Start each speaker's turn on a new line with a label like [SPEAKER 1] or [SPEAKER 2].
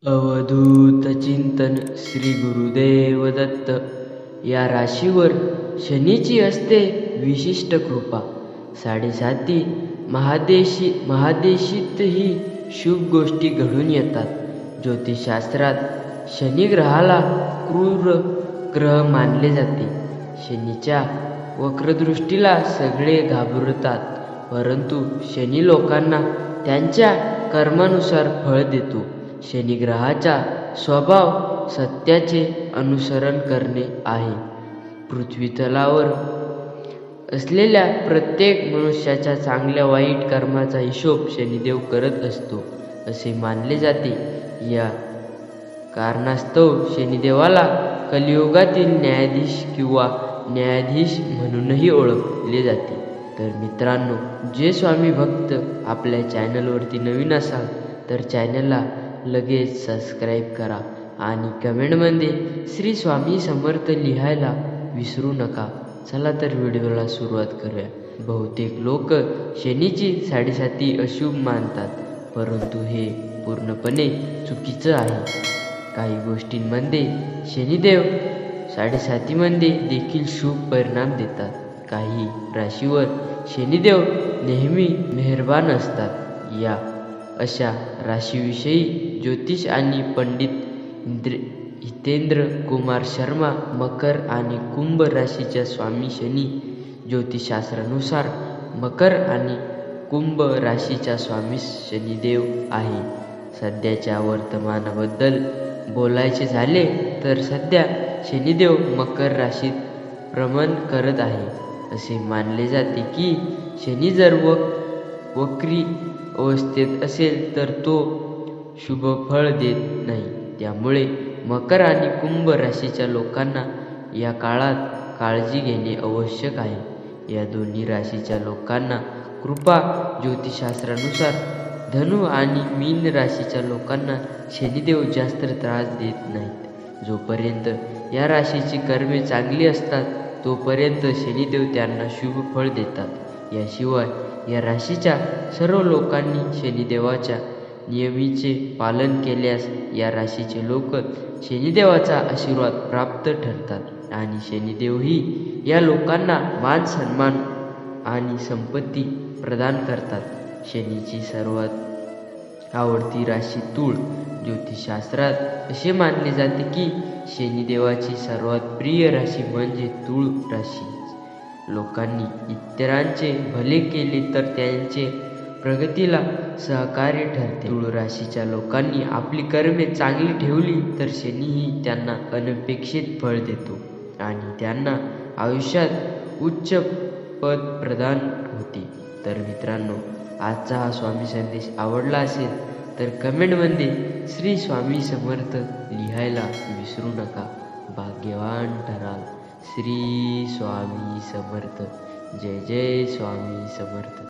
[SPEAKER 1] अवधूत चिंतन श्री गुरुदेव दत्त. या राशीवर शनीची असते विशिष्ट कृपा. 7.5 महादेशीतही शुभ गोष्टी घडून येतात. ज्योतिषशास्त्रात शनी ग्रहाला क्रूर ग्रह मानले जाते. शनीच्या वक्रदृष्टीला सगळे घाबरतात, परंतु शनी लोकांना त्यांच्या कर्मानुसार फळ देतो. शनी ग्रहाचा स्वभाव सत्याचे अनुसरण करणे आहे. पृथ्वीतलावर असलेल्या प्रत्येक मनुष्याच्या चांगल्या वाईट कर्माचा हिशोब शनिदेव करत असतो असे मानले जाते. या कारणास्तव शनिदेवाला कलियुगातील न्यायाधीश किंवा न्यायाधीश म्हणूनही ओळखले जाते. तर मित्रांनो, जे स्वामी भक्त आपल्या चॅनलवरती नवीन असाल तर चॅनलला लगेच सबस्क्राईब करा आणि कमेंटमध्ये श्री स्वामी समर्थ लिहायला विसरू नका. चला तर व्हिडिओला सुरुवात करूया. बहुतेक लोक शनीची 7.5 अशुभ मानतात, परंतु हे पूर्णपणे चुकीचं आहे. काही गोष्टींमध्ये शनिदेव 7.5 मध्ये देखील शुभ परिणाम देतात. काही राशीवर शनिदेव नेहमी मेहरबान असतात. या अशा राशीविषयी ज्योतिष आणि पंडित हितेंद्र कुमार शर्मा. मकर आणि कुंभ राशीच्या स्वामी शनी. ज्योतिषशास्त्रानुसार मकर आणि कुंभ राशीचा स्वामी शनिदेव आहे. सध्याच्या वर्तमानाबद्दल बोलायचे झाले तर सध्या शनिदेव मकर राशीत भ्रमण करत आहे. असे मानले जाते की शनी जर वक्री अवस्थेत असेल तर तो शुभ फळ देत नाही. त्यामुळे मकर आणि कुंभ राशीच्या लोकांना या काळात काळजी घेणे आवश्यक आहे. या दोन्ही राशीच्या लोकांना कृपा. ज्योतिषशास्त्रानुसार धनु आणि मीन राशीच्या लोकांना शनिदेव जास्त त्रास देत नाहीत. जोपर्यंत या राशीची कर्मे चांगली असतात तोपर्यंत शनिदेव त्यांना शुभ फळ देतात. याशिवाय या राशीच्या सर्व लोकांनी शनिदेवाच्या नियमाचे पालन केल्यास या राशीचे लोक शनिदेवाचा आशीर्वाद प्राप्त ठरतात आणि शनिदेवही या लोकांना मान सन्मान आणि संपत्ती प्रदान करतात. शनीची सर्वात आवडती राशी तूळ. ज्योतिषशास्त्रात असे मानले जाते की शनिदेवाची सर्वात प्रिय राशी म्हणजे तूळ राशी. लोकांनी इतरांचे भले केले तर त्यांचे प्रगतीला सहकार्य ठरते. तूळ राशीच्या लोकांनी आपली कर्मे चांगली ठेवली तर शनीही त्यांना अनपेक्षित फळ देतो आणि त्यांना आयुष्यात उच्च पद प्रदान होते. तर मित्रांनो, आजचा हा स्वामी संदेश आवडला असेल तर कमेंटमध्ये श्री स्वामी समर्थ लिहायला विसरू नका. भाग्यवान ठराल. श्री स्वामी समर्थ. जय जय स्वामी समर्थ.